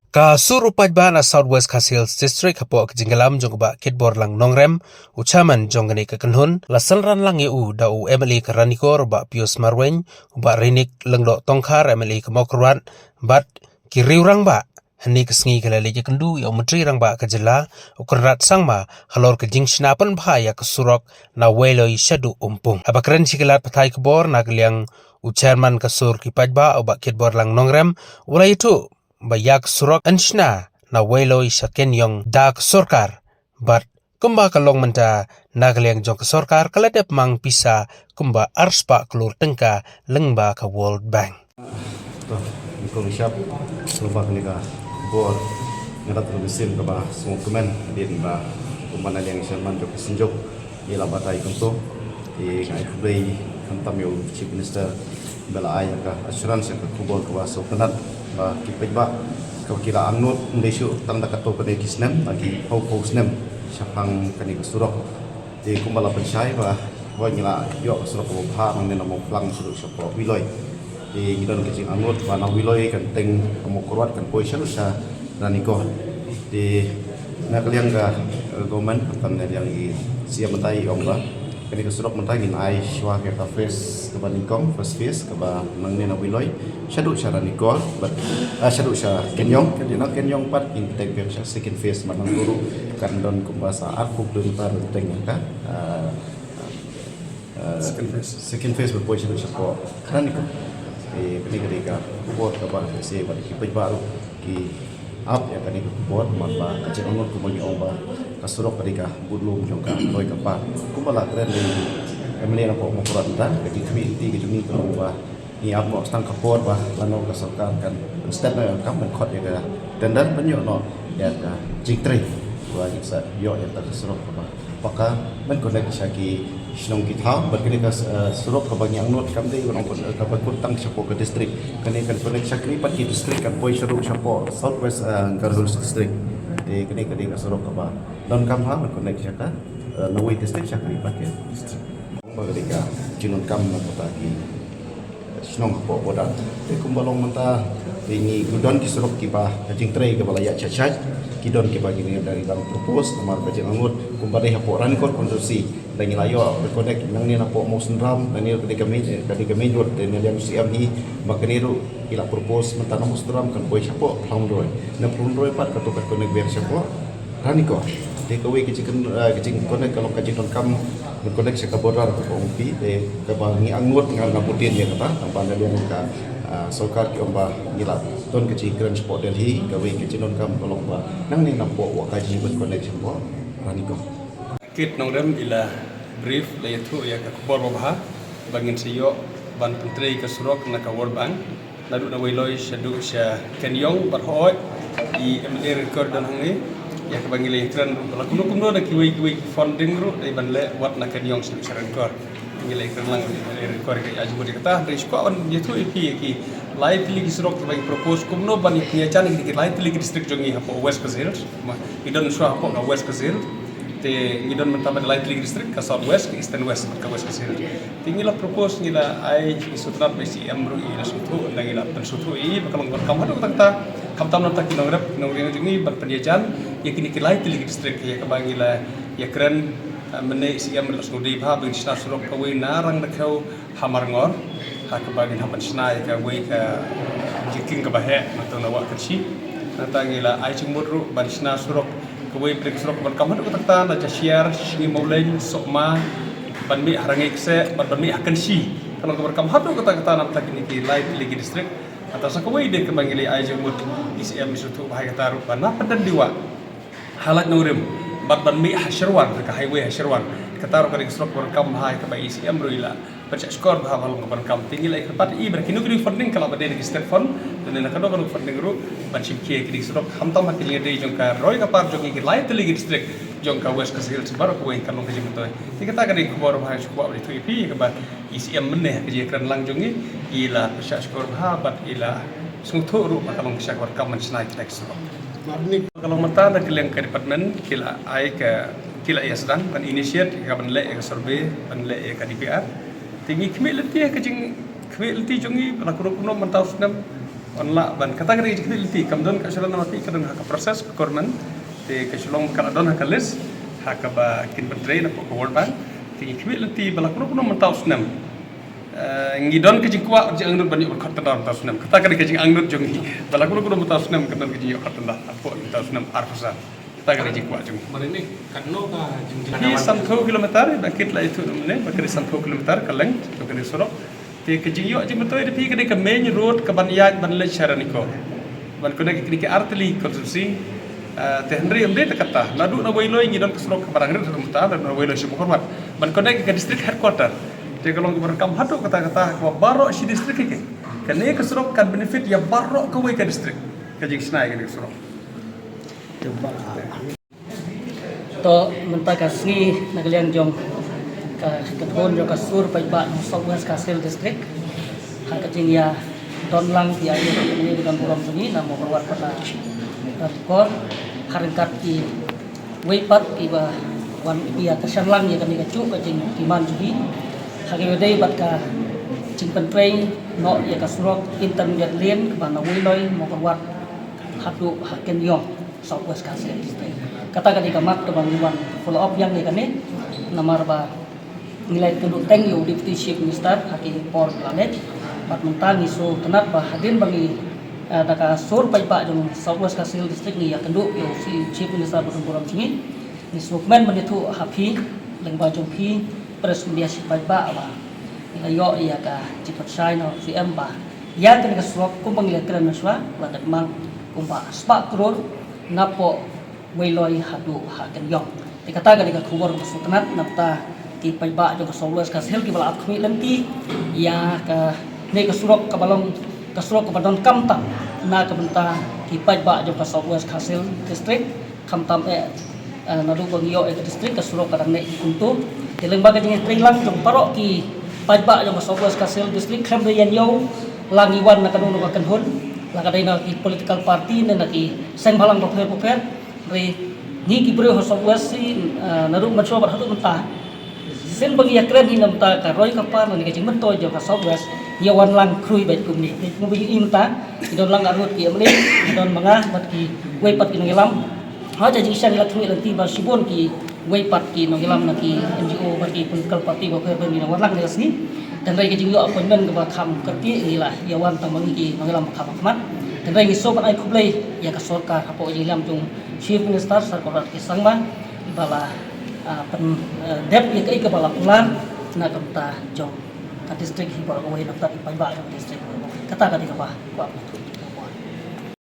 Surupaj ba na Southwest Hills District hapo kejinggalam jong ba kitbor lang nongrem ucaman jong gani kekenhun lasal ran lang u da u MLA Keranikor ba Pius Marwen ba Rinik lenglo tongkar MLA Kemokruan bat kiriurang ba hani kesngi kelale je kendu ya menteri rang ba kejela ukrat sangma halor kejing sinapan bahaya kesurok na weloi syadu umpung abakren sikelat patai kebor na keliang ucaman kasur kipaj ba ba kitbor lang nongrem ulai itu bayak surok anshna na welo isaken yong dak sorkar bat kumba kalong menta nagliang jong sorkar kaladep mang pisa kumba arspa kelur tengka lengba ka World Bank. Mikol siap lubak ni ka bor ngarat mesin ka ba semua kemen din ba kumana yang Sherman jok senjok ila batai kunto di ngai play kantam yo chief minister bela ay ka assurance ka kubol ka ba so kanat ba kipaj ba kau kira anut Malaysia tang dakato pada kisnem lagi hau snem syapang kani surok di kumbala pensai ba wa ngila yo surok ko pha mang nena mo plang surok syapo wiloi di gidan kecing anut ba na wiloi kan teng mo korwat kan poisha sa raniko di nakaliang ga government kan yang siap mentai ong ba kani surok mentai ngin ai shwa ke face ke baningkong first face ke ba mang nena wiloi syadu syara nikol but syadu syara kenyong kenyong pat in take version second phase manang guru kan don kumbasa arpuk dun tar teng ka second phase berpoin syadu syako kan nikol ini ketika buat ka ba se ba ki baru ki up ya kan ikut buat mamba kecil umur kumagi omba kasurok ketika budlum jongka roy kapal kumbala keren di emlena po mo kuranta ketika kami ti kejumi ko ba ni amo stang kapor ba lano ka sarkar kan instead na kam man khot ya dan penyo no ya ka jiktre wa sa yo ya ta surok ba paka man connect sa ki sinong kitha berkini ka surok ka bagyang not kam dei orang ka bagutang sa po ka district kani kan connect sa kri pat ki district kan poi surok sa po Southwest Garhulus district di kani ka surok ka ba don kam ha man connect sa ka Nawai district sa kri pat ya ba ketika jinon kam na kota ki senong po boda te kumbalong menta ini gudon ki surok ki ba kajing tray ke balaya cacaj kidon ki bagi ni dari bang propose nomor kajing angut kumbare hapo ran kor konstruksi dan ilayo reconnect nang ni na po motion ram dan ni ketika main road dan yang siam hi makaniru ila propose menta na motion ram kan boy siapo round na round pat katukat connect ber siapo ran ko take away kicing connect kalau kajing don kam connect sa kaborar ko umpi de kabangi angut ngal ngaputin ya kata tanpa dia ka sokar ki omba gila ton kecil grand sport Delhi gawe kecil don kam kalau ba nang ni nampo wa kaji ben connection po raniko kit nongrem ila brief le yatu ya ka kubor babha bangin siyo ban pentri ka surok na ka World Bank nadu na wayloi shadu sha kenyong barhoy I MLA record dan hangi ya ka bangile kran la kuno na kiwi funding ru dai banle wat na kenyong sa record ngile kran lang record ka aji bodi kata dai sko on yetu ipi ki live ligi surok bagi propose kumno ban ya chan ki live ligi district jongi hapo West Kazil ma idon swa hapo na West Kazil te idon mentaba live ligi district ka Southwest ka Eastern West ka West Kazil tingila propose ngila ai sutrat besi amru ila sutu ngila pen sutu I bakalang kam hadu kata kam tam nota kinograp kinograp jongi ban pendiajan ya kini live ligi district ya ka bangila ya keren mene siam los ngudi bha bin sna surok ka we narang nakau hamar ngor ha ka bagin hapan sna ka we ka jiking ka bahe matang nawa kachi natangila ai chingmudru ban sna surok ka we break surok ban kamad ko takta na share shingi maulen sokma ban mi harangi kse ban mi akan si kalau ka kam hadu ko takta na takini ki live ligi district atas ka we de ka bangili ai chingmud ICM sutu bahaya taru ban na padan diwa halat nurim bat ban mi hasharwan ka highway hasharwan kataro ka registrok ber kam hai ka bai ICM ruila baca skor ba balong ban kam tinggi lai pat I berkinu kini funding kala bade register fund dan na kado funding ru ban simkie ki registrok hamtam ha kini de jong ka roy ka par jong ki lai teli district jong ka West Kazil sebar ko in kalong ka jimto ti kata ka ni khobor ba su ko tu ipi ka ba ICM meneh ka je kran lang jongi ila baca skor ba bat ila sungthu ru kalong ka skor kam man snai tax kalau mata ada kalian ke departemen kila ai ke kila ya sedang kan initiate ka banle ka survey banle ka DPR tinggi kemilti ka jing kemilti jongi la kuno mantau senam onla ban kategori jikiliti kamdon ka shalana mati kadon haka proses korman te ka shalong ka adon haka list haka ba kin pentre na ko World Bank te jikiliti balakno kuno mentaus nam ngidon ke jikwa je angnut bani khot tanda mentaus nam kategori ke jing angnut jongi balakno kuno mentaus nam kadon ke jing khot tanda apo mentaus nam arfasa kategori jikwa jong Marini kanno ka di 100 kilometer bakit la itu namne bakit 100 kilometer kaleng bakit sorok te ke jing yo je metoi de pi ke ke main road ke ban yaj ban le charaniko ban ko ke ke artli konsumsi te henry amde te kata nadu na wailoi ngidon ke sorok ke barang rir muta dan na wailoi semu hormat ban ko ke district headquarter te kalong ke berekam hatu kata-kata ko baro si district ke kene ke sorok kan benefit ya baro ke wai ke district ke jing snai ke sorok to mentakasni nagalian jong ka keton jong kasur paiba no Southwest Kasel district hakajing ya donlang ya ini dengan buram sunyi namo perwat pada rakor haringkat ki weipat ki ba wan iya kasanlang ya kami kacu kajing kiman juhi hagewedai bat ka jing pentrei no ya kasurok intermediate lane bana wiloi mo perwat hadu haken yong Southwest Kasel district kata ketika mak to bangunan follow up yang kami namar ba nilai keduk teng yu deputy chief minister haki por planet pat mentang isu tenat ba hadin bagi daka sur paipa jong Southwest Kasel district ni ya kenduk yu si chief minister bertempuram sini ni sukmen benitu hapi leng ba jong pi pres media si paipa ba ila yo ya ka cipat sai no cm ba ya kan ka suap kum pangilan kran naswa la dak mang kum ba spa kror napo wailoi hadu haken yong dikata ka kubur sutenat napta ki paiba jo Southwest Kasel ki bala akhmi lenti ya ka ne ka surok ka balong ka surok ka badon kamtam na ka benta ki paiba jo Southwest Kasel district kamtam nadu bangyo district ka surok ka ne kuntu dileng baga jing trilang jo parok ki paiba jo Southwest Kasel district khamre yan yo langiwan na kanunu ka kanhon la ka na ki political party na ki seng balang poper re ni ki bro Southwest si nadu macho bar hatu menta sen bagi yakren hinam ta ka roy ka par ni ka jing mento jo ka Southwest yawan lang krui bai kum ni mo bi imta idon lang arut ki amle idon manga bat ki wei pat ki ngilam ha ja jing sang la thui lan ti ba sibon ki wei pat ki ngilam na ki NGO bat ki political party ba ka ni wan lang ni dan rai ki jing yo appointment ka ba kham ka ti ni la yawan ta mangi ki ngilam kham mat dan rai ki so ban ai khublei ya ka sarkar hapo ngilam jung chief minister sarkar ki sangma bala pen dep ya kai ke bala pulan na kamta jong ka district hi bor ko hi nakta ipaiba ka district kata ka di ka ba